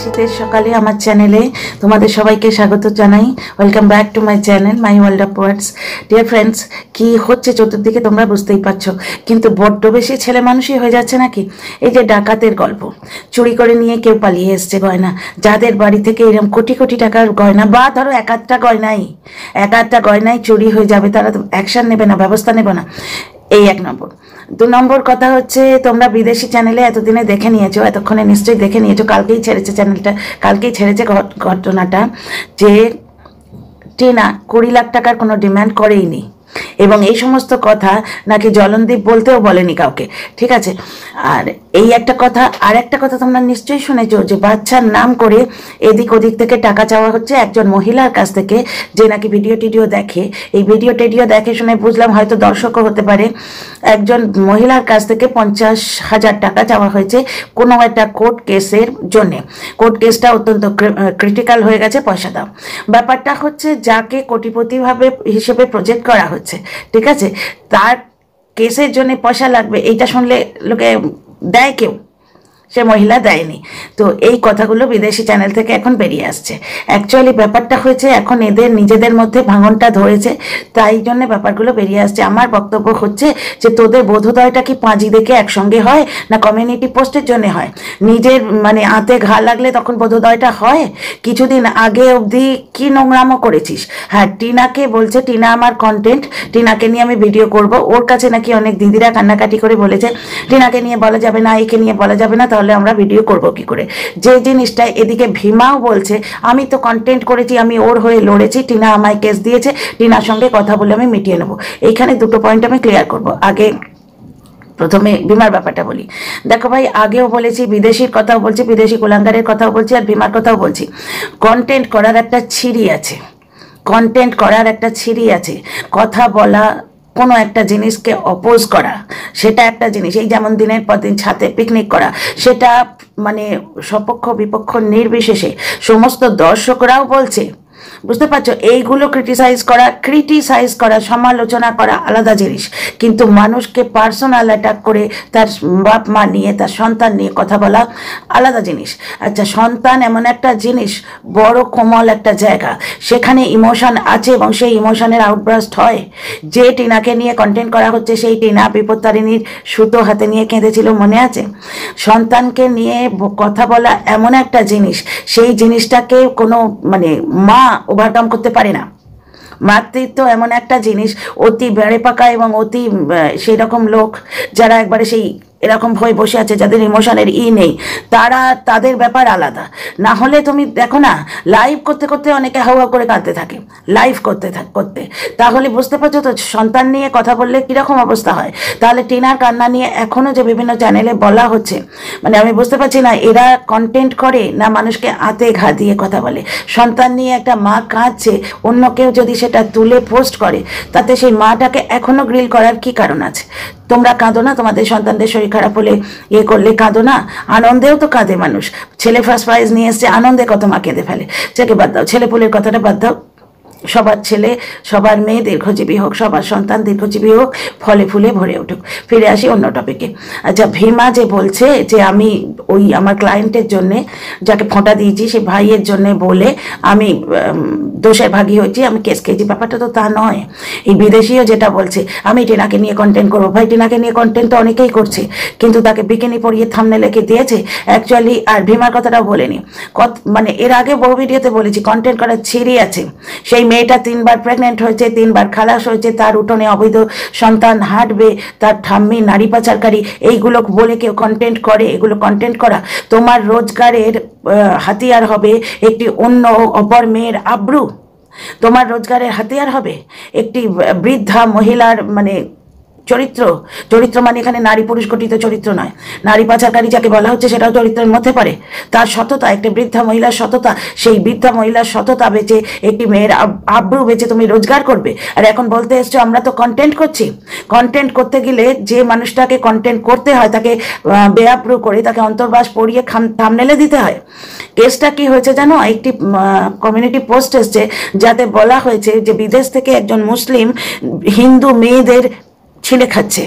শীতের সকালে আমার চ্যানেলে তোমাদের সবাইকে স্বাগত জানাই। Welcome back to my channel my world of words. Dear friends, কি হচ্ছে চতুর্দিকে তোমরা বুঝতেই পারছো, কিন্তু বড্ড বেশি ছেলে মানুষই হয়ে যাচ্ছে নাকি। এই যে ডাকাতের গল্প, চুরি করে নিয়ে কেউ পালিয়ে এসছে গয়না, যাদের বাড়ি থেকে এরকম কোটি কোটি টাকার গয়না, বা ধরো এক আধটা গয়নাই চুরি হয়ে যাবে, তারা তো অ্যাকশন নেবে না, ব্যবস্থা নেবে না। এই এক নম্বর। দু নম্বর কথা হচ্ছে, তোমরা বিদেশি চ্যানেলে এতদিনে দেখে নিয়েছো, এতক্ষণে নিশ্চয়ই দেখে নিয়েছো, কালকেই ছেড়েছে চ্যানেলটা, কালকেই ছেড়েছে ঘটনাটা, যে টিনা 20 লাখ টাকার কোনো ডিমান্ড করেইনি, এবং এই সমস্ত কথা নাকি জলনদীপ বলতেও বলেনি কাউকে, ঠিক আছে। আর এই একটা কথা, আর একটা কথা তোমরা নিশ্চয়ই শুনেছো, যে বাচ্চার নাম করে এদিক ওদিক থেকে টাকা চাওয়া হচ্ছে একজন মহিলার কাছ থেকে, যে নাকি ভিডিও টিডিও দেখে। এই ভিডিও টিডিও দেখে শুনে বুঝলাম হয়তো দর্শকও হতে পারে, একজন মহিলার কাছ থেকে 50,000 টাকা চাওয়া হয়েছে কোনো একটা কোর্ট কেসের জন্যে। কোর্ট কেসটা অত্যন্ত ক্রিটিক্যাল হয়ে গেছে, পয়সা দাও। ব্যাপারটা হচ্ছে, যাকে কোটিপতিভাবে হিসেবে প্রজেক্ট করা হচ্ছে, ঠিক আছে, তার কেসের জন্য পয়সা লাগবে, এইটা শুনলে লোকে দেয় কেউ? সে মহিলা দেয়নি। তো এই কথাগুলো বিদেশি চ্যানেল থেকে এখন বেরিয়ে আসছে। অ্যাকচুয়ালি ব্যাপারটা হয়েছে, এখন এদের নিজেদের মধ্যে ভাঙনটা ধরেছে, তাই জন্য ব্যাপারগুলো বেরিয়ে আসছে। আমার বক্তব্য হচ্ছে যে, তোদের বোধোদয়টা কি পাঁজি দেখে একসঙ্গে হয়, না কমিউনিটি পোস্টের জন্য হয়? নিজের মানে আঁতে ঘা লাগলে তখন বোধোদয়টা হয়? কিছুদিন আগে অবধি কি নোংরামো করেছিস। হ্যাঁ, টিনাকে বলছে, টিনা আমার কন্টেন্ট, টিনাকে নিয়ে আমি ভিডিও করব। ওর কাছে নাকি অনেক দিদিরা কান্নাকাটি করে বলেছে, টিনাকে নিয়ে বলা যাবে না, একে নিয়ে বলা যাবে না, তাহলে আমরা ভিডিও করব কি করে। যে জিনিসটা এদিকে ভীমাও বলছে, আমি তো কন্টেন্ট করেছি, আমি ওর হয়ে লড়েছি, টিনা আমায় কেস দিয়েছে, টিনার সঙ্গে কথা বলে আমি মিটিয়ে নেব। এইখানে দুটো পয়েন্ট আমি ক্লিয়ার করব। আগে প্রথমে ভীমার ব্যাপারটা বলি। দেখো ভাই, আগেও বলেছি, বিদেশির কথাও বলছি, বিদেশি কুলাঙ্গারের কথাও বলছি, আর ভীমার কথাও বলছি। কন্টেন্ট করার একটা ছিরি আছে, কথা বলা, কোনো একটা জিনিসকে অপোজ করা, সেটা একটা জিনিস। এই যেমন দিনের পর দিন ছাদে পিকনিক করা, সেটা মানে সপক্ষ বিপক্ষ নির্বিশেষে সমস্ত দর্শকরাও বলছে, বুঝতে পারছো? এইগুলো ক্রিটিসাইজ করা, সমালোচনা করা আলাদা জিনিস, কিন্তু মানুষকে পার্সোনাল অ্যাটাক করে তার বাপ মা নিয়ে, তার সন্তান নিয়ে কথা বলা আলাদা জিনিস। আচ্ছা, সন্তান এমন একটা জিনিস, বড় কোমল একটা জায়গা, সেখানে ইমোশন আছে, এবং সেই ইমোশনের আউটব্রাস্ট হয়। যে টিনাকে নিয়ে কন্টেন্ট করা হচ্ছে, সেই টিনা বিপত্তারিণীর সুতো হাতে নিয়ে কেঁদেছিল, মনে আছে? সন্তানকে নিয়ে কথা বলা এমন একটা জিনিস, সেই জিনিসটাকে কোনো মানে মা ওভারকাম করতে পারে না। মাতৃত্ব এমন একটা জিনিস, অতি বেড়ে পাকা এবং অতি সেই রকম লোক যারা একবারে সেই এরকম হয়ে বসে আছে, যাদের ইমোশনের নেই, তাদের ব্যাপার আলাদা। না হলে তুমি দেখো না, লাইভ করতে করতে অনেকে হাওয়া করে কাঁদতে থাকে, লাইভ করতে তাহলে বুঝতে পারছো তো সন্তান নিয়ে কথা বললে কিরকম অবস্থা হয়। তাহলে টিনার কান্না নিয়ে এখনো যে বিভিন্ন চ্যানেলে বলা হচ্ছে, মানে আমি বুঝতে পারছি না, এরা কন্টেন্ট করে না মানুষকে আতে ঘা দিয়ে কথা বলে। সন্তান নিয়ে একটা মা কাঁদছে, অন্য কেউ যদি সেটা তুলে পোস্ট করে, তাতে সেই মাটাকে এখনো গ্রিল করার কি কারণ আছে? তোমরা কাঁদো না? তোমাদের সন্তানদের শরীর খারাপ হলে করলে কাঁদো না? আনন্দেও তো কাঁদে মানুষ। ছেলে ফার্স্ট প্রাইজ নিয়ে এসছে, আনন্দে কত মা কেঁদে ফেলে। যাকে বাদ দাও, ছেলে পুলের কথাটা বাদ দাও। সবার ছেলে, সবার মেয়ে দীর্ঘজীবী হোক, সবার সন্তান দীর্ঘজীবী হোক, ফলে ফুলে ভরে উঠুক। ফিরে আসি অন্য টপিকে। আচ্ছা, ভীমা যে বলছে যে আমি ওই আমার ক্লায়েন্টের জন্যে, যাকে ফোঁটা দিয়েছি, সে ভাইয়ের জন্যে বলে আমি দোষের ভাগী হয়েছি, আমি কেস খেয়েছি, ব্যাপারটা তো তা নয়। এই বিদেশিও যেটা বলছে, আমি টিনাকে নিয়ে কন্টেন্ট করবো, ভাই টিনাকে নিয়ে কন্টেন্ট তো অনেকেই করছে, কিন্তু তাকে বিকিনি পরিয়ে থাম্বনেল লিখে দিয়েছে অ্যাকচুয়ালি। আর ভীমার কথাটাও বলেনি, মানে এর আগে বহু ভিডিওতে বলেছি, কন্টেন্ট করার ছিঁড়ি আছে। সেই মেয়েটা 3 বার প্রেগনেন্ট হয়েছে, 3 বার খালাস হয়েছে, তার উঠোনে অবৈধ সন্তান হাঁটবে, তার ঠাম্মি নারী পাচারকারী, এইগুলো বলে কেউ কন্টেন্ট করে? এগুলো কন্টেন্ট করা? তোমার রোজগারের হাতিয়ার হবে একটি অন্য অপর মেয়ের আব্রু? তোমার রোজগারের হাতিয়ার হবে একটি বৃদ্ধা মহিলার মানে চরিত্র মানে এখানে নারী পুরুষ গঠিত চরিত্র নয়। নারী পাচারকারী যাকে বলা হচ্ছে, সেটাও চরিত্রের মধ্যে পড়ে। তার সততা, একটি বৃদ্ধা মহিলার সততা, সেই বৃদ্ধা মহিলার সততা বেচে, একটি মেয়ের আব্রু বেচে তুমি রোজগার করবে? আর এখন বলতে এসছো আমরা তো কন্টেন্ট করছি। কন্টেন্ট করতে গেলে যে মানুষটাকে কন্টেন্ট করতে হয়, তাকে বেআব্রু করে, তাকে অন্তর্বাস পড়িয়ে থাম্বনেলে দিতে হয়। কেসটা কি হয়েছে জানো? একটি কমিউনিটি পোস্ট এসছে, যাতে বলা হয়েছে যে বিদেশ থেকে একজন মুসলিম হিন্দু মেয়েদের ছিলে খাচ্ছে,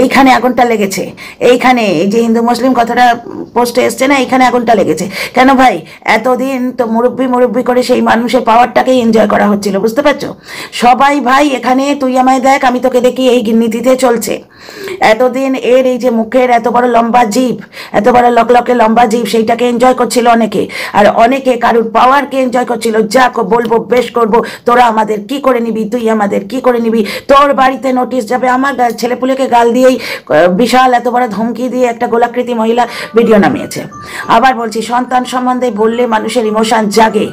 এইখানে আগুনটা লেগেছে, এইখানে এই যে হিন্দু মুসলিম কথাটা পোস্টে এসছে না, এইখানে আগুনটা লেগেছে কেন ভাই? এতদিন তো মুরব্বি করে সেই মানুষের পাওয়ারটাকেই এনজয় করা হচ্ছিল, বুঝতে পারছো? সবাই ভাই এখানে তুই আমায় দেখ আমি তোকে দেখি এই নীতিতে চলছে। এতদিন এর এই যে মুখের এত বড় লম্বা জিভ, এত বড় লকলকে লম্বা জিভ, সেইটাকে এনজয় করছিল অনেকে, আর অনেকে কারুর পাওয়ারকে এনজয় করছিল। যা বলবো বেশ করবো, তোরা আমাদের কি করে নিবি, তুই আমাদের কি করে নিবি, তোর বাড়িতে নোটিশ যাবে। আমার ছেলেপুলেকে গাল দিয়েই বিশাল এত বড় ধমকি দিয়ে একটা গোলাকৃতি মহিলা ভিডিও নামিয়েছে। আবার বলছি, সন্তান সম্বন্ধে বললে মানুষের ইমোশন জাগে,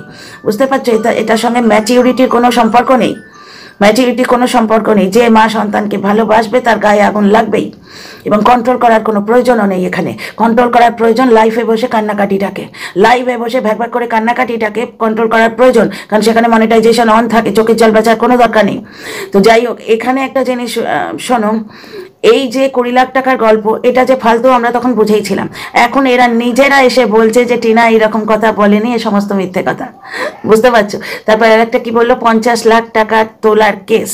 বুঝতে পারছো? এটার সঙ্গে ম্যাচিউরিটির কোনো সম্পর্ক নেই, কোনো সম্পর্ক নেই। যে মা সন্তানকে ভালোবাসবে তার গায়ে আগুন লাগবেই, এবং কন্ট্রোল করার কোনো প্রয়োজনও নেই। এখানে কন্ট্রোল করার প্রয়োজন লাইফে বসে কান্নাকাটিটাকে, লাইভে বসে ভ্যাক করে কান্নাকাটিটাকে কন্ট্রোল করার প্রয়োজন, কারণ সেখানে মনিটাইজেশন অন থাকে, চোখের জল বাঁচার কোনো দরকার নেই। তো যাই হোক, এখানে একটা জিনিস শোনো, এই যে 20 লাখ টাকার গল্প, এটা যে ফালতু আমরা তখন বুঝেইছিলাম। এখন এরা নিজেরা এসে বলছে যে টিনা এইরকম কথা বলেনি, এ সমস্ত মিথ্যে কথা, বুঝতে পারছো? তারপর আর একটা কি বললো, 50 লাখ টাকা তোলার কেস।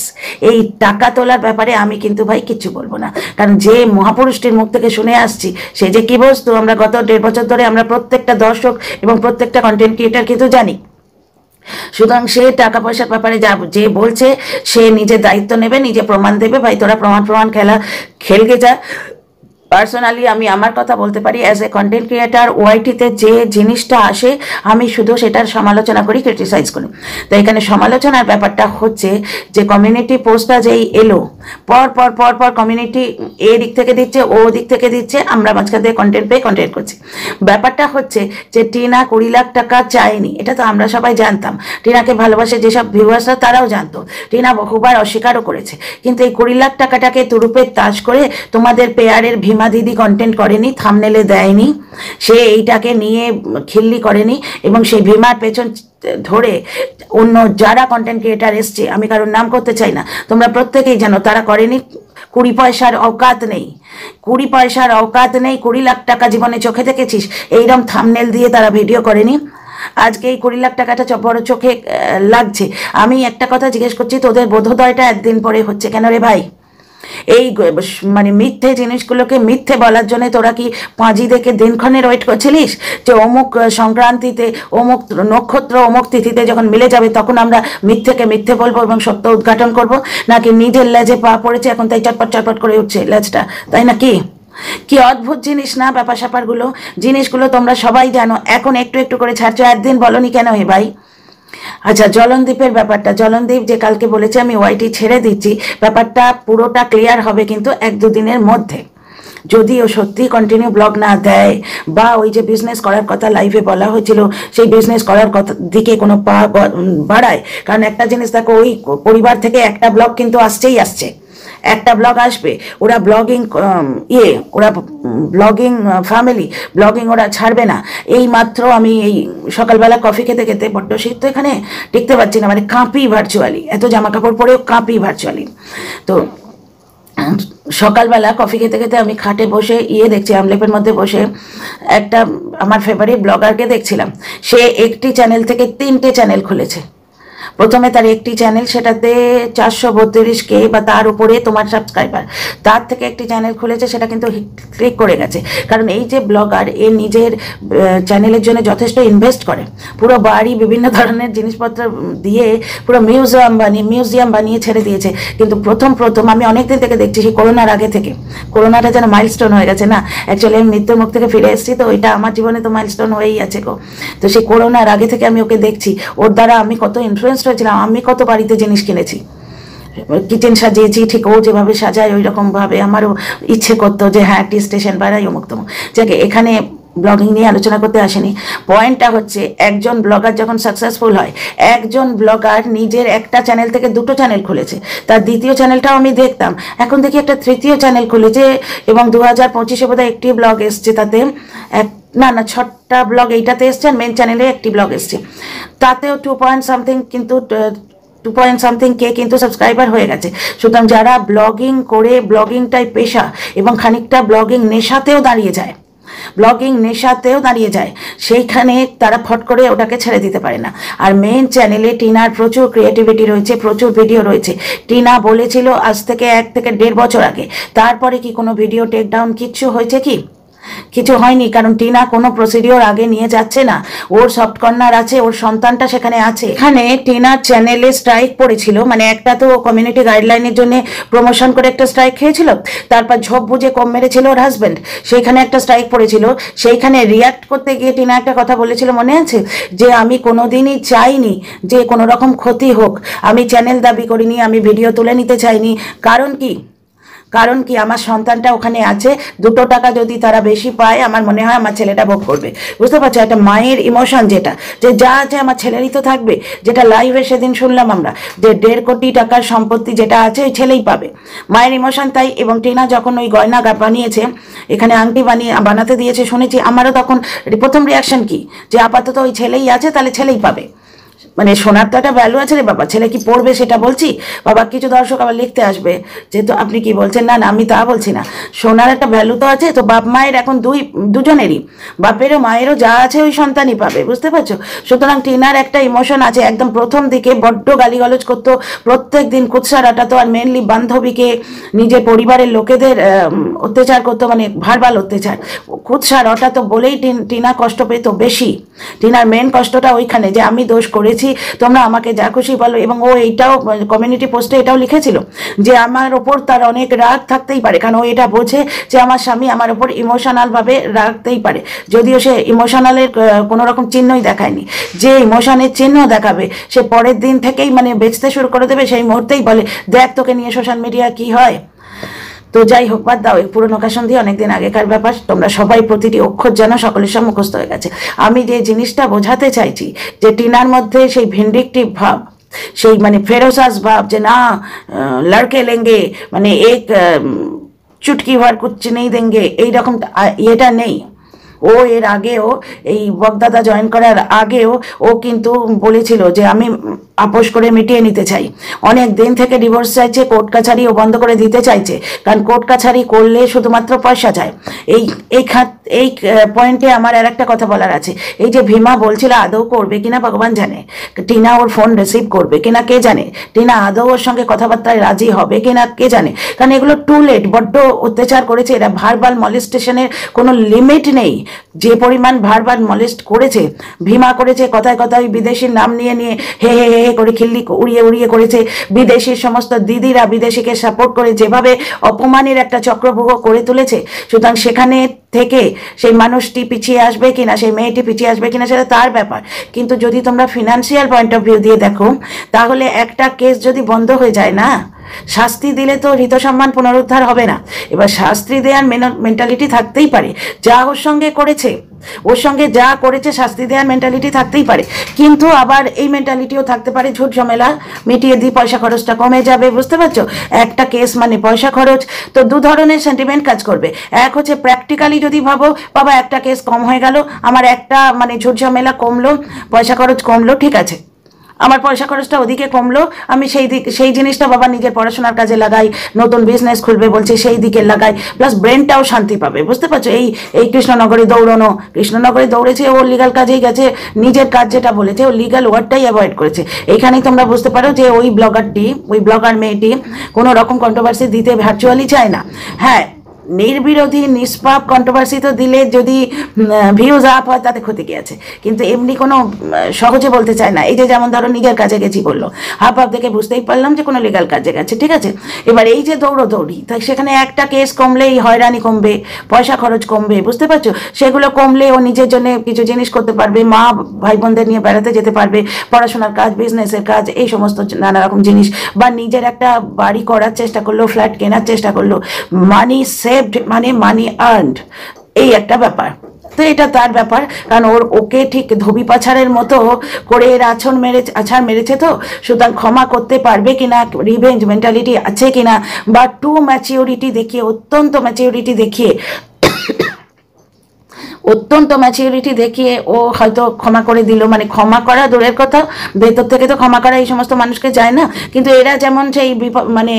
এই টাকা তোলার ব্যাপারে আমি কিন্তু ভাই কিচ্ছু বলবো না, কারণ যে মহাপুরুষটির মুখ থেকে শুনে আসছি সে যে কি বস্তু, আমরা গত 1.5 বছর ধরে আমরা প্রত্যেকটা দর্শক এবং প্রত্যেকটা কন্টেন্ট ক্রিয়েটার কিন্তু জানি। সুতরাং সে টাকা পয়সার ব্যাপারে যা যে বলছে, সে নিজের দায়িত্ব নেবে, নিজে প্রমাণ দেবে। ভাই তোরা প্রমাণ খেলা খেলকে যা। পার্সোনালি আমি আমার কথা বলতে পারি, অ্যাজ এ কন্টেন্ট ক্রিয়েটার ওয়াইটিতে যে জিনিসটা আসে আমি শুধু সেটার সমালোচনা করি, ক্রিটিসাইজ করি। তো এখানে সমালোচনার ব্যাপারটা হচ্ছে যে কমিউনিটি পোস্টটা যেই এলো, পর কমিউনিটি এ দিক থেকে দিচ্ছে, ও দিক থেকে দিচ্ছে, আমরা মাঝখান থেকে কন্টেন্ট পেয়ে কন্টেন্ট করছি। ব্যাপারটা হচ্ছে যে টিনা 20 লাখ টাকা চায়নি, এটা তো আমরা সবাই জানতাম। টিনাকে ভালোবাসে যেসব ভিউয়ার্সরা তারাও জানতো, টিনা বহুবার অস্বীকারও করেছে। কিন্তু এই 20 লাখ টাকাটাকে তুরুপের তাজ করে তোমাদের পেয়ারের ভীমা দিদি কন্টেন্ট করেনি, থাম্বনেলে দেয়নি, সে এইটাকে নিয়ে খিল্লি করেনি, এবং সেই ভীমার পেছন ধরে অন্য যারা কন্টেন্ট ক্রিয়েটার এসছে, আমি কারোর নাম করতে চাই না, তোমরা প্রত্যেকেই জানো তারা করেনি। 20 পয়সার অকাত নেই, 20 পয়সার অকাত নেই। 20 লাখ টাকা জীবনে চোখে দেখেছিস এইরকম থাম্বনেল দিয়ে তারা ভিডিও করেনি। আজকে এই 20 লাখ টাকাটা বড় চোখে লাগছে। আমি একটা কথা জিজ্ঞেস করছি, তোদের বোধোদয়টা একদিন পরে হচ্ছে কেন রে ভাই? এই মানে মিথ্যে জিনিসগুলোকে মিথ্যে বলার জন্য তোরা কি পাঁজি দেখে দিনক্ষণের ওয়েট করছিলিস যে অমুক সংক্রান্তিতে, অমুক নক্ষত্র, অমুক তিথিতে যখন মিলে যাবে তখন আমরা মিথ্যেকে মিথ্যে বলবো এবং সত্য উদ্ঘাটন করব? নাকি নিজের লেজে পা পড়েছে এখন তাই চটপট করে উঠছে লেজটা, তাই নাকি? কি অদ্ভুত জিনিস না ব্যাপার স্যাপারগুলো, জিনিসগুলো তোমরা সবাই জানো, এখন একটু একটু করে ছাড়ছো, একদিন বলনি কেন হে ভাই? আচ্ছা, জলনদীপের ব্যাপারটা, জলনদীপ যে কালকে বলেছে আমি ওয়াইটি ছেড়ে দিচ্ছি, ব্যাপারটা পুরোটা ক্লিয়ার হবে কিন্তু 1-2 দিনের মধ্যে। যদি ও সত্যি কন্টিনিউ ব্লগ না দেয়, বা ওই যে বিজনেস করার কথা লাইভে বলা হয়েছিল সেই বিজনেস করার কথা দিকে কোনো পা বাড়ায়। কারণ একটা জিনিস দেখো, ওই পরিবার থেকে একটা ব্লগ কিন্তু আসছে, একটা ব্লগ আসবে, ওরা ব্লগিং ওরা ব্লগিং ফ্যামিলি, ব্লগিং ওরা ছাড়বে না। এই মাত্র আমি এই সকালবেলা কফি খেতে খেতে, বড্ড শীত তো এখানে, টিকতে পারছি না, মানে কাঁপি ভার্চুয়ালি, এত জামা কাপড় পরেও কাঁপি ভার্চুয়ালি। তো সকালবেলা কফি খেতে খেতে আমি খাটে বসে দেখছি, আমলেপের মধ্যে বসে একটা আমার ফেভারিট ব্লগারকে দেখছিলাম। সে একটি চ্যানেল থেকে 3টে চ্যানেল খুলেছে। প্রথমে তার একটি চ্যানেল, সেটাতে 432K বা তার উপরে তোমার সাবস্ক্রাইবার, তার থেকে একটি চ্যানেল খুলেছে, সেটা কিন্তু ক্লিক করে গেছে। কারণ এই যে ব্লগার, এ নিজের চ্যানেলের জন্য যথেষ্ট ইনভেস্ট করে, পুরো বাড়ি বিভিন্ন ধরনের জিনিসপত্র দিয়ে পুরো মিউজিয়াম বানিয়ে ছেড়ে দিয়েছে। কিন্তু প্রথম আমি অনেকদিন থেকে দেখছি, সেই করোনার আগে থেকে, করোনাটা যেন মাইলস্টোন হয়ে গেছে না, অ্যাকচুয়ালি আমি মৃত্যুর মুখ থেকে ফিরে এসেছি, তো ওইটা আমার জীবনে তো মাইলস্টোন হয়েই আছে গো। তো সেই করোনার আগে থেকে আমি ওকে দেখছি, ওর দ্বারা আমি কত ইনফ্লুয়েন্স হয়েছিলাম, আমি কত বাড়িতে জিনিস কিনেছি, কিচেন সাজিয়েছি, ঠিক ও যেভাবে সাজায় ওই রকম ভাবে আমারও ইচ্ছে করতো যে হ্যাঁ টি স্টেশন বাড়াই অমুক তমুক। যাকে এখানে ব্লগিং নিয়ে আলোচনা করতে আসেনি, পয়েন্টটা হচ্ছে একজন ব্লগার যখন সাকসেসফুল হয়, একজন ব্লগার নিজের একটা চ্যানেল থেকে 2টো চ্যানেল খুলেছে, তার দ্বিতীয় চ্যানেলটাও আমি দেখতাম, এখন দেখি একটা তৃতীয় চ্যানেল খুলেছে, এবং 2025-এ বোধহয় একটি ব্লগ এসছে, তাতে না 6টা ব্লগ এইটাতে এসছে, আর মেন চ্যানেলে একটি ব্লগ এসছে, তাতেও 2.something কিন্তু 2.something K কিন্তু সাবস্ক্রাইবার হয়ে গেছে। সুতরাং যারা ব্লগিং করে, ব্লগিংটাই পেশা এবং খানিকটা ব্লগিং নেশাতেও দাঁড়িয়ে যায়, ব্লগিং নেশাতেও দাঁড়িয়ে যায়, সেইখানে তারা ফট করে ওটাকে ছেড়ে দিতে পারে না। আর মেন চ্যানেলে টিনার প্রচুর ক্রিয়েটিভিটি রয়েছে, প্রচুর ভিডিও রয়েছে। টিনা বলেছিল আজ থেকে 1 থেকে 1.5 বছর আগে, তারপরে কি কোনো ভিডিও টেক ডাউন কিচ্ছু হয়েছে কি? কিছু হয়নি, কারণ টিনা কোনো প্রসিডিওর আগে নিয়ে যাচ্ছে না। ওর সফট কর্নার আছে, ওর সন্তানটা সেখানে আছে। এখানে টিনার চ্যানেলে স্ট্রাইক পড়েছিল, মানে একটা তো কমিউনিটি গাইডলাইনের জন্য প্রমোশন করে একটা স্ট্রাইক খেয়েছিল, তারপর ঝোপ বুঝে কম মেরেছিল ওর হাজব্যান্ড, সেইখানে একটা স্ট্রাইক পড়েছিল। সেইখানে রিয়াক্ট করতে গিয়ে টিনা একটা কথা বলেছিল, মনে আছে? যে আমি কোনোদিনই চাইনি যে কোনো রকম ক্ষতি হোক, আমি চ্যানেল দাবি করিনি, আমি ভিডিও তুলে নিতে চাইনি। কারণ কি আমার সন্তানটা ওখানে আছে, 2 টাকা যদি তারা বেশি পায় আমার মনে হয় আমার ছেলেটা ভোগ করবে। বুঝতে পারছো, একটা মায়ের ইমোশন যেটা, যে যা আছে আমার ছেলেরই তো থাকবে। যেটা লাইভে সেদিন শুনলাম আমরা, যে 1.5 কোটি টাকার সম্পত্তি যেটা আছে ওই ছেলেই পাবে, মায়ের ইমোশন তাই। এবং টিনা যখন ওই গয়না বানিয়েছে, এখানে আংটি বানাতে দিয়েছে শুনেছি, আমারও তখন প্রথম রিয়াকশন কি, যে আপাতত ওই ছেলেই আছে, তাহলে ছেলেই পাবে। মানে সোনার তো একটা ভ্যালু আছে রে বাবা, ছেলে কি পড়বে সেটা বলছি। বাবা কিছু দর্শক আবার লিখতে আসবে যেহেতু আপনি কি বলছেন, না না আমি তা বলছি না, সোনার একটা ভ্যালু তো আছে। তো বাপ মায়ের এখন দুজনেরই, বাপেরও মায়েরও যা আছে ওই সন্তানই পাবে, বুঝতে পারছো। সুতরাং টিনার একটা ইমোশন আছে, একদম প্রথম দিকে বড্ড গালিগালজ করতো, প্রত্যেক দিন কুৎসা রাটাতো, আর মেনলি বান্ধবীকে, নিজের পরিবারের লোকেদের অত্যাচার করতো, মানে ভারবাল অত্যাচার, কুৎসা রটাতো বলেই টিনা কষ্ট পেত বেশি। টিনার মেন কষ্টটা ওইখানে, যে আমি দোষ করেছি, তোমরা আমাকে যা খুশি বলো। এবং ও এইটাও কমিউনিটি পোস্টে এটাও লিখেছিল যে আমার ওপর তার অনেক রাগ থাকতেই পারে, কারণ ও এটা বোঝে যে আমার স্বামী আমার ওপর ইমোশনাল ভাবে রাখতেই পারে, যদিও সে ইমোশনালের কোনো রকম চিহ্নই দেখায়নি। যে ইমোশনের চিহ্ন দেখাবে সে পরের দিন থেকেই মানে বেচতে শুরু করে দেবে, সেই মুহূর্তেই বলে দেখ তোকে নিয়ে সোশ্যাল মিডিয়া কি হয়। তো যাই হোক, বাদ দাও, এই পুরনো কাশন দিয়ে অনেকদিন আগেকার ব্যাপার। তোমরা সবাই প্রতিটি অক্ষর যেন সকলের সব মুখস্থ হয়ে গেছে। আমি যে জিনিসটা বোঝাতে চাইছি, যে টিনার মধ্যে সেই ভিন্ডিকটিভ ভাব, সেই মানে ফেরোসাস ভাব, যে না লড়কে লেঙ্গে, মানে এক চুটকি ভর কুছ নেই দেঙ্গে, এইরকম এটা নেই। ও এর আগেও, এই বগদাদা জয়েন করার আগেও ও কিন্তু বলেছিল যে আমি আপোষ করে মিটিয়ে নিতে চাই। অনেক দিন থেকে ডিভোর্স চাইছে, কোর্ট কাছারি ও বন্ধ করে দিতে চাইছে, কারণ কোর্ট কাছারি করলে শুধুমাত্র পয়সা যায়। এই পয়েন্টে আমার আর একটা কথা বলার আছে। এই যে ভীমা বলছিল আদৌ করবে কিনা ভগবান জানে, টিনা ওর ফোন রিসিভ করবে কিনা কে জানে, টিনা আদৌ ওর সঙ্গে কথাবার্তায় রাজি হবে কিনা কে জানে, কারণ এগুলো টু লেট, বড্ড অত্যাচার করেছে এরা। ভার্বাল মলেস্টেশনের কোনো লিমিট নেই, যে পরিমাণ ভার্বাল মলেস্ট করেছে ভীমা করেছে, কথায় কথায় বিদেশির নাম নিয়ে নিয়ে হে হে হে করে খিল্লি উড়িয়ে করেছে। বিদেশির সমস্ত দিদিরা বিদেশিকে সাপোর্ট করে যেভাবে অপমানের একটা চক্রভূহ করে তুলেছে, সুতরাং সেখানে থেকে সেই মানুষটি পিছিয়ে আসবে কিনা, সেই মেয়েটি পিছিয়ে আসবে কিনা সেটা তার ব্যাপার। কিন্তু যদি তোমরা ফিনান্সিয়াল পয়েন্ট অফ ভিউ দিয়ে দেখো, তাহলে একটা কেস যদি বন্ধ হয়ে যায় না, শাস্তি দিলে তো হৃত সম্মান পুনরুদ্ধার হবে না। এবার শাস্তি দেওয়ার মেন্টালিটি থাকতেই পারে, যা ওর সঙ্গে যা করেছে শাস্তি দেওয়ার মেন্টালিটি থাকতেই পারে, কিন্তু আবার এই মেন্টালিটিও থাকতে পারে ঝুট ঝামেলা মিটিয়ে দিই, পয়সা খরচটা কমে যাবে। বুঝতে পারছো, একটা কেস মানে পয়সা খরচ, তো 2 ধরনের সেন্টিমেন্ট কাজ করবে। এক হচ্ছে প্র্যাকটিক্যালি যদি ভাবো বাবা একটা কেস কম হয়ে গেল, আমার একটা মানে ঝুট ঝামেলা কমলো, পয়সা খরচ কমলো, ঠিক আছে, আমার পয়সা খরচটা ওদিকে কমলো, আমি সেই জিনিসটা বাবা নিজের পড়াশোনার কাজে লাগাই, নতুন বিজনেস খুলবে বলছে সেই দিকে লাগাই, প্লাস ব্রেনটাও শান্তি পাবে। বুঝতে পারছো, এই কৃষ্ণনগরে দৌড়েছে, ও লিগাল কাজেই গেছে, নিজের কাজ যেটা বলেছে ও লিগাল ওয়ার্ডটাই অ্যাভয়েড করেছে। এইখানেই তোমরা বুঝতে পারো যে ওই ব্লগার মেয়েটি কোনো রকম কন্ট্রোভার্সি দিতে ভার্চুয়ালি চায় না। হ্যাঁ, নির্বিরোধী নিষ্পাপ কন্ট্রোভার্সি তো দিলে যদি ভিউজ আপ হয় তাতে ক্ষতি কি আছে, কিন্তু এমনি কোনো সহজে বলতে চায় না। এই যে যেমন ধরো নিজের কাজে গেছি বললো, হাফ দেখে বুঝতেই পারলাম যে কোনো লিগাল কাজে গেছে, ঠিক আছে। এবার এই যে দৌড়ি, তাই সেখানে একটা কেস কমলেই হয়রানি কমবে, পয়সা খরচ কমবে, বুঝতে পারছো, সেগুলো কমলে ও নিজের জন্য কিছু জিনিস করতে পারবে, মা ভাই বোনদের নিয়ে বেড়াতে যেতে পারবে, পড়াশোনার কাজ, বিজনেসের কাজ, এই সমস্ত নানা রকম জিনিস, বা নিজের একটা বাড়ি করার চেষ্টা করলো, ফ্ল্যাট কেনার চেষ্টা করলো, মানি মানে মানি আর্নড, এই একটা ব্যাপার। তো এটা তার ব্যাপার, কারণ ওকে ঠিক ধোবি পাছাড়ের মতো করে এর আছাড় মেরেছে, তো সুতরাং ক্ষমা করতে পারবে কিনা, রিভেঞ্জ মেন্টালিটি আছে কিনা, বা অত্যন্ত ম্যাচিউরিটি দেখিয়ে ও হয়তো ক্ষমা করে দিল। মানে ক্ষমা করা দূরের কথা, ভেতর থেকে তো ক্ষমা করা এই সমস্ত মানুষকে যায় না, কিন্তু এরা যেমন সেই মানে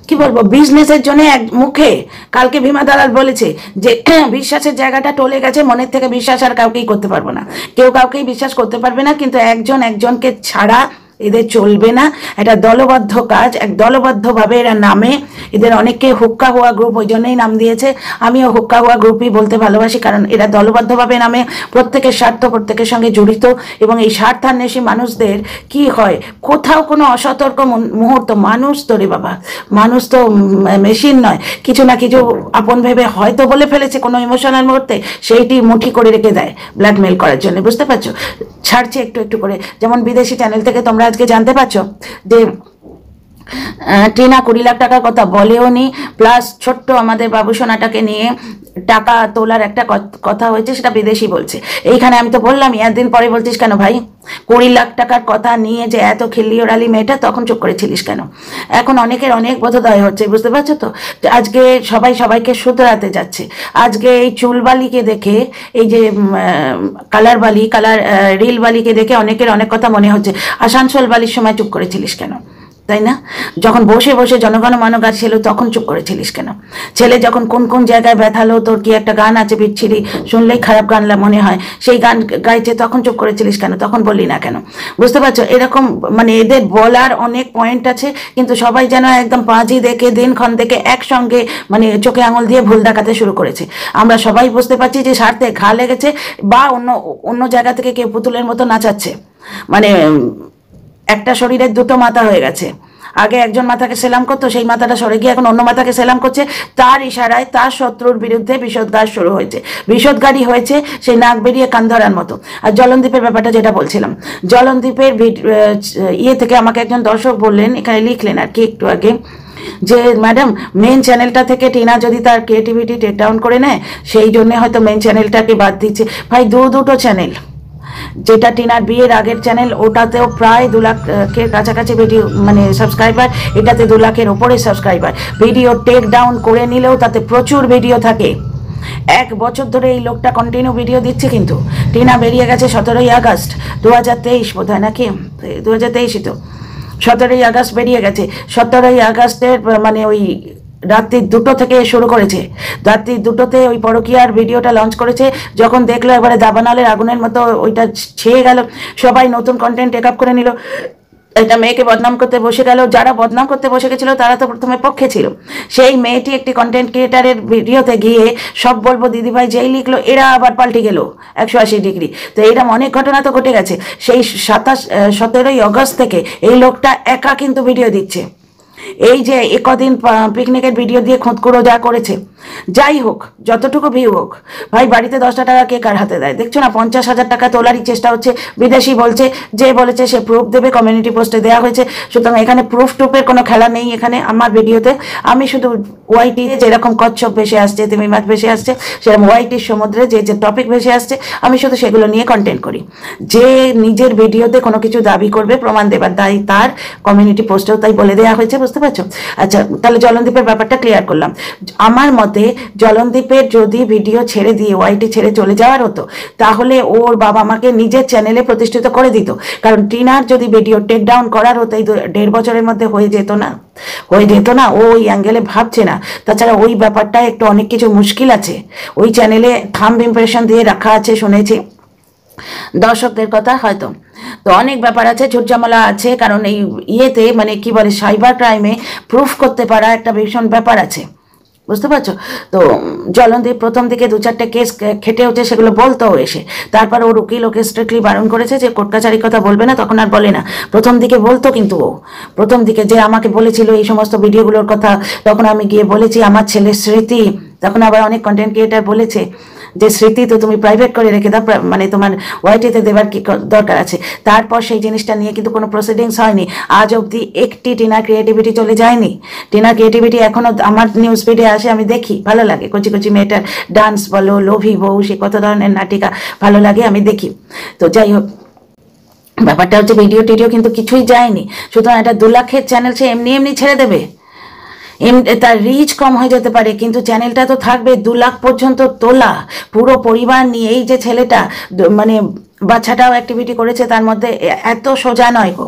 কি বলবো, বিজনেসের জন্য এক মুখে। কালকে ভীমা দালাল বলেছে যে বিশ্বাসের জায়গাটা টলে গেছে, মনের থেকে বিশ্বাস আর কাউকেই করতে পারবো না, কেউ কাউকেই বিশ্বাস করতে পারবে না, কিন্তু একজন একজনকে ছাড়া এদের চলবে না। এটা দলবদ্ধ কাজ, এক দলবদ্ধভাবে এরা নামে। এদের অনেককে হুক্কা হুয়া গ্রুপ ওই জন্যই নাম দিয়েছে, আমিও হুক্কা হুয়া গ্রুপই বলতে ভালোবাসি, কারণ এরা দলবদ্ধভাবে নামে, প্রত্যেকের স্বার্থ প্রত্যেকের সঙ্গে জড়িত। এবং এই স্বার্থান্বেষী মানুষদের কি হয়, কোথাও কোনো অসতর্ক মুহূর্ত, মানুষ তো রে বাবা, মানুষ তো মেশিন নয়, কিছু না কিছু আপন ভেবে হয়তো বলে ফেলেছে কোনো ইমোশনাল মুহূর্তে, সেইটি মুঠি করে রেখে দেয় ব্ল্যাকমেল করার জন্য, বুঝতে পারছো, ছাড়ছে একটু একটু করে। যেমন বিদেশি চ্যানেল থেকে তোমরা আজকে জানতে পারছো যে টিনা 20 লাখ টাকার কথা বলেও নি, প্লাস ছোট্ট আমাদের বাবুসোনাটাকে নিয়ে টাকা তোলার একটা কথা হয়েছে, সেটা বিদেশি বলছে। এইখানে আমি তো বললাম, দিন পরে বলছিস কেন ভাই? 20 লাখ টাকার কথা নিয়ে যে এত খিল্লিওড়ালি মেয়েটা, তখন চুপ করেছিলিস কেন? এখন অনেকের অনেক বোধোদয় হচ্ছে, বুঝতে পারছো তো। আজকে সবাই সবাইকে শুধরাতে যাচ্ছে। আজকে এই চুলবালিকে দেখে, এই যে কালার বালি, রিল বালিকে দেখে অনেকের অনেক কথা মনে হচ্ছে। আসানসোল বালির সময় চুপ করেছিলিস কেন? তাই না? যখন বসে বসে জনগণ মন গাচ্ছিল তখন চুপ করেছিলিস কেন? ছেলে যখন কোন কোন জায়গায় ব্যথালো, তোর কি একটা গান আছে বিচ্ছিরি, শুনলেই খারাপ গান মনে হয়, সেই গান গাইছে, তখন চুপ করেছিলিস কেন? তখন বললি না কেন? বুঝতে পারছো, এরকম মানে এদের বলার অনেক পয়েন্ট আছে, কিন্তু সবাই যেন একদম পাঁজি দেখে দিনক্ষণ দেখে একসঙ্গে মানে চোখে আঙুল দিয়ে ভুল দেখাতে শুরু করেছে। আমরা সবাই বুঝতে পারছি যে স্বার্থে ঘা লেগেছে, বা অন্য অন্য জায়গা থেকে কেউ পুতুলের মতো নাচাচ্ছে। মানে একটা শরীরের দুটো মাথা হয়ে গেছে। আগে একজন মাথাকে সেলাম করতো, সেই মাথাটা সরে গিয়ে এখন অন্য মাথাকে সেলাম করছে। তার ইশারায় তার শত্রুর বিরুদ্ধে বিষোদ্গার শুরু হয়েছে, বিষোদ্গারই হয়েছে সেই নাক বেরিয়ে কান ধরার মতো। আর জলনদীপের ব্যাপারটা যেটা বলছিলাম, জলনদীপের ইয়ে থেকে আমাকে একজন দর্শক বললেন, এখানে লিখলেন আর কি একটু আগে, যে ম্যাডাম মেন চ্যানেলটা থেকে টিনা যদি তার ক্রিয়েটিভিটি টেক ডাউন করে নেয়, সেই জন্য হয়তো মেন চ্যানেলটাকে বাদ দিচ্ছে। ভাই, দুটো চ্যানেল, যেটা টিনার বিয়ের আগের চ্যানেল, ওটাতেও প্রায় 2 লাখের কাছাকাছি ভিডিও মানে সাবস্ক্রাইবার, এটাতে 2 লাখের ওপরে সাবস্ক্রাইবার। ভিডিও টেক ডাউন করে নিলেও তাতে প্রচুর ভিডিও থাকে। 1 বছর ধরে এই লোকটা কন্টিনিউ ভিডিও দিচ্ছে। কিন্তু টিনা বেরিয়ে গেছে 17ই আগস্ট 2023 বোধ হয়, নাকি 2023ই তো, 17ই আগস্ট বেরিয়ে গেছে। 17ই আগস্টের মানে ওই রাত্রি 2টো থেকে শুরু করেছে, রাত্রি 2টোতে ওই পরকীয়ার ভিডিওটা লঞ্চ করেছে। যখন দেখলো এবারে দাবানলের আগুনের মতো ওইটা ছেয়ে গেল, সবাই নতুন কন্টেন্ট টেক আপ করে নিল, একটা মেয়েকে বদনাম করতে বসে গেল। যারা বদনাম করতে বসে গেছিল তারা তো প্রথমে পক্ষে ছিল। সেই মেয়েটি একটি কন্টেন্ট ক্রিয়েটারের ভিডিওতে গিয়ে সব বলবো দিদিভাই যেই লিখলো, এরা আবার পাল্টে গেল 180 ডিগ্রি। তো এইরকম অনেক ঘটনা তো ঘটে গেছে। সেই 17ই আগস্ট থেকে এই লোকটা একা কিন্তু ভিডিও দিচ্ছে। এই যে একদিন পিকনিকের ভিডিও দিয়ে খুঁতকুড়ো যা করেছে, যাই হোক, যতটুকু ভিউ হোক, ভাই বাড়িতে 10টা টাকা কে কার হাতে দেয়? দেখছো না, 50,000 টাকা তোলারই চেষ্টা হচ্ছে। বিদেশি বলছে, যে বলেছে সে প্রুফ দেবে, কমিউনিটি পোস্টে দেওয়া হয়েছে। সুতরাং এখানে প্রুফ টুপের কোনো খেলা নেই। এখানে আমার ভিডিওতে আমি শুধু ওয়াইটি যেরকম কচ্ছপ ভেসে আসছে, তিমি মাছ ভেসে আসছে, সেরকম ওয়াইটির সমুদ্রে যে যে টপিক ভেসে আসছে, আমি শুধু সেগুলো নিয়ে কন্টেন্ট করি। যে নিজের ভিডিওতে কোনো কিছু দাবি করবে, প্রমাণ দেবার দায়ী তার, কমিউনিটি পোস্টেও তাই বলে দেওয়া হয়েছে, বুঝতে পারছো? আচ্ছা, তাহলে জলনদীপের ব্যাপারটা ক্লিয়ার করলাম। আমার মতে জলনদীপের যদি ভিডিও ছেড়ে দিয়ে ওয়াইটি ছেড়ে চলে যাওয়ার হতো, তাহলে ওর বাবা মাকে নিজের চ্যানেলে প্রতিষ্ঠিত করে দিত। কারণ টিনার যদি ভিডিও টেক ডাউন করার হতো, এই 1.5 বছরের মধ্যে হয়ে যেত না, ও ওই অ্যাঙ্গেলে ভাবছে না। তাছাড়া ওই ব্যাপারটা একটু অনেক কিছু মুশকিল আছে। ওই চ্যানেলে থাম্ব ইমপ্রেশন দিয়ে রাখা আছে শুনেছি, দর্শকদের কথা হয়তো। তো অনেক ব্যাপার আছে, ঝুটঝামেলা আছে, কারণ এই ইয়েতে মানে কি বলে, সাইবার ক্রাইমে প্রুফ করতে পারা একটা ভীষণ ব্যাপার আছে, বুঝতে পারছো? তো জলনদীপ প্রথম দিকে 2-4টে কেস খেটে উঠে সেগুলো বলতো এসে, তারপর ওর উকিল ওকে স্ট্রিক্টলি বারণ করেছে যে কোর্ট কাছারির কথা বলবে না, তখন আর বলে না। প্রথম দিকে বলতো, কিন্তু ও প্রথম দিকে যে আমাকে বলেছিল এই সমস্ত ভিডিওগুলোর কথা, তখন আমি গিয়ে বলেছি আমার ছেলের স্মৃতি। তখন আবার অনেক কন্টেন্ট ক্রিয়েটার বলেছে যে স্মৃতি তো তুমি প্রাইভেট করে রেখে দাও, মানে তোমার ওয়াইটিতে দেবার কি দরকার আছে। তারপর সেই জিনিসটা নিয়ে কিন্তু কোনো প্রসিডিংস হয়নি। আজ অবধি একটি টিনার ক্রিয়েটিভিটি চলে যায়নি। টিনার ক্রিয়েটিভিটি এখনও আমার নিউজ ফিডে আসে, আমি দেখি, ভালো লাগে। কচি কচি মেয়েটার ডান্স বলো, লোভী বউ, সে কত ধরনের নাটিকা ভালো লাগে, আমি দেখি। তো যাই হোক, ব্যাপারটা হচ্ছে ভিডিও টিডিও কিন্তু কিছুই যায়নি। সুতরাং একটা 2 লাখের চ্যানেল সে এমনি এমনি ছেড়ে দেবে, তার রিচ কম হয়ে যেতে পারে, কিন্তু চ্যানেলটা তো থাকবে। 2 লাখ পর্যন্ত তোলা, পুরো পরিবার নিয়ে। এই যে ছেলেটা মানে বাচ্চাটাও অ্যাক্টিভিটি করেছে তার মধ্যে, এত সোজা নয় গো।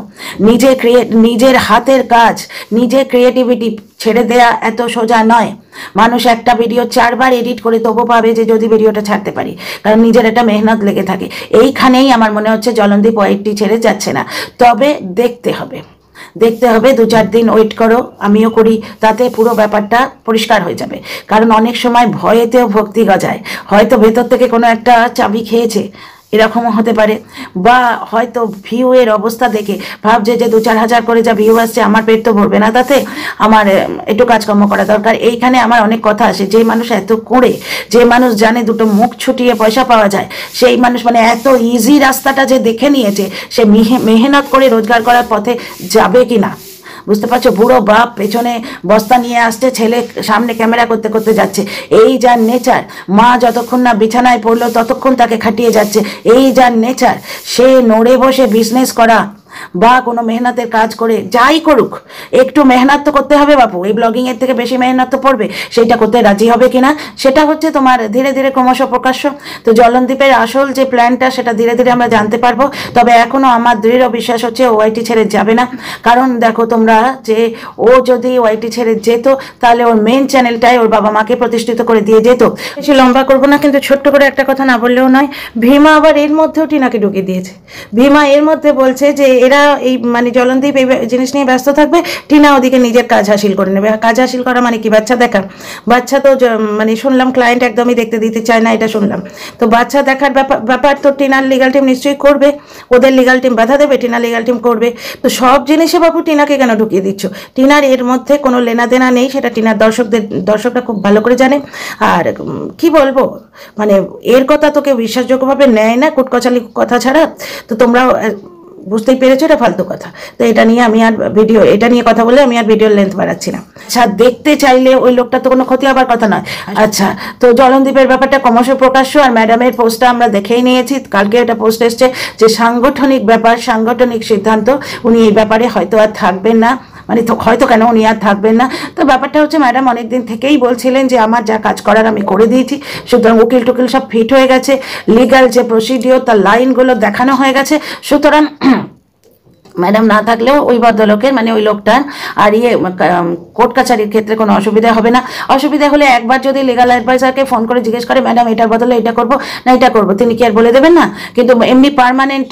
নিজের হাতের কাজ, নিজের ক্রিয়েটিভিটি ছেড়ে দেয়া এত সোজা নয়। মানুষ একটা ভিডিও 4 বার এডিট করে তবু পাবে যে যদি ভিডিওটা ছাড়তে পারি, কারণ নিজের একটা মেহনত লেগে থাকে। এইখানেই আমার মনে হচ্ছে জলনদীপ ওয়াইটি ছেড়ে যাচ্ছে না। তবে দেখতে হবে 2-4 দিন ওয়েট করো, আমিও করি, তাতে পুরো ব্যাপারটা পরিষ্কার হয়ে যাবে। কারণ অনেক সময় ভয়েতেও ভক্তি গজায়, হয়তো ভেতর থেকে কোনো একটা চাবি খেয়েছে, এরকমও হতে পারে। বা হয়তো ভিউ এর অবস্থা দেখে ভাবছে যে 2-4 হাজার করে যা ভিউ আসছে, আমার পেট তো ভরবে না তাতে, আমার একটু কাজকর্ম করা দরকার। এইখানে আমার অনেক কথা আসে, যে মানুষ এত করে, যে মানুষ জানে দুটো মুখ ছুটিয়ে পয়সা পাওয়া যায়, সেই মানুষ মানে এত ইজি রাস্তাটা যে দেখে নিয়েছে, সে মেহনত করে রোজগার করার পথে যাবে কি না বুঝতে পারছো। বুড়ো বাপ পেছনে বস্তা নিয়ে আসছে, ছেলে সামনে ক্যামেরা করতে করতে যাচ্ছে, এই যার নেচার। মা যতক্ষণ না বিছানায় পড়লো ততক্ষণ তাকে খাটিয়ে যাচ্ছে, এই যার নেচার। সে নড়ে বসে বিজনেস করা বা কোনো মেহনতের কাজ করে যাই করুক, একটু মেহনত তো করতে হবে বাপু। এই ব্লগিং এর থেকে বেশি মেহনত তো পড়বে, সেইটা করতে রাজি হবে কিনা সেটা হচ্ছে তোমার ধীরে ধীরে ক্রমশ প্রকাশ্য। তো জলনদীপের আসল যে প্ল্যানটা সেটা ধীরে ধীরে আমরা জানতে পারবো। তবে এখনো আমার দৃঢ় বিশ্বাস হচ্ছে ওয়াইটি ছেড়ে যাবে না। কারণ দেখো তোমরা, যে ও যদি ওয়াইটি ছেড়ে যেত তাহলে ওর মেন চ্যানেলটাই ওর বাবা মাকে প্রতিষ্ঠিত করে দিয়ে যেত। বেশি লম্বা করবো না, কিন্তু ছোট্ট করে একটা কথা না বললেও নয়, ভীমা আবার এর মধ্যেও টিনাকে ঢুকিয়ে দিয়েছে। ভীমা এর মধ্যে বলছে যে এরা এই মানে জলনদীপ এই জিনিস নিয়ে ব্যস্ত থাকবে, টিনা ওদিকে নিজের কাজ হাসিল করে নেবে। কাজ হাসিল করা মানে কি? বাচ্চা দেখা। বাচ্চা তো মানে শুনলাম ক্লায়েন্ট একদমই দেখতে দিতে চায় না, এটা শুনলাম। তো বাচ্চা দেখার ব্যাপার তো টিনার লিগাল টিম নিশ্চয়ই করবে, ওদের লিগাল টিম বাধা দেবে, টিনা লিগাল টিম করবে। তো সব জিনিসে বাবু টিনাকে কেন ঢুকিয়ে দিচ্ছ? টিনার এর মধ্যে কোনো লেনাদেনা নেই, সেটা টিনার দর্শকরা খুব ভালো করে জানে। আর কি বলবো, মানে এর কথা তো কেউ বিশ্বাসযোগ্যভাবে নেয় না, কুটকচালি কথা ছাড়া। তো তোমরাও বুঝতেই পেরেছো এটা ফালতু কথা। তো এটা নিয়ে কথা বলে আমি আর ভিডিওর লেন্থ বাড়াচ্ছি না। আচ্ছা, দেখতে চাইলে ওই লোকটা তো কোনো ক্ষতি হবার কথা নয়। আচ্ছা, তো জলনদীপের ব্যাপারটা ক্রমশ প্রকাশ্য, আর ম্যাডামের পোস্টটা আমরা দেখেই নিয়েছি, কালকে একটা পোস্ট এসছে যে সাংগঠনিক ব্যাপার, সাংগঠনিক সিদ্ধান্ত, উনি এই ব্যাপারে হয়তো আর থাকবেন না। মানে হয়তো কেন, উনি আর থাকবেন না। তো ব্যাপারটা হচ্ছে, ম্যাডাম অনেকদিন থেকেই বলছিলেন যে আমার যা কাজ করার আমি করে দিয়েছি, সুতরাং উকিল টুকিল সব ফিট হয়ে গেছে, লিগাল যে প্রসিডিওর তার লাইনগুলো দেখানো হয়ে গেছে। সুতরাং ম্যাডাম না থাকলেও ওই ভদ্রলোকের মানে ওই লোকটার আর কোর্ট কাছারির ক্ষেত্রে কোনো অসুবিধা হবে না। অসুবিধা হলে একবার যদি লিগাল অ্যাডভাইজারকে ফোন করে জিজ্ঞেস করে, ম্যাডাম এটার বদলে এটা করবো না এটা করবো, তিনি কি আর বলে দেবেন না? কিন্তু এমনি পার্মানেন্ট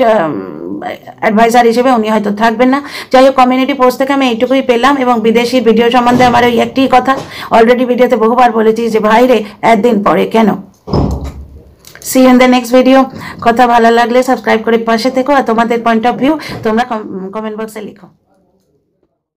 অ্যাডভাইজার হিসেবে উনি হয়তো থাকবেন না। যাই হোক, কমিউনিটি পোস্ট থেকে আমি এইটুকুই পেলাম। এবং বিদেশি ভিডিও সম্বন্ধে আমার ওই একটি কথা, অলরেডি ভিডিওতে বহুবার বলেছি যে ভাই রে, একদিন পরে কেন। See you in the next video. কথা ভালো লাগলে সাবস্ক্রাইব করে পাশে থেকো, আর তোমাদের পয়েন্ট অফ ভিউ তোমরা কমেন্ট বক্সে লিখো।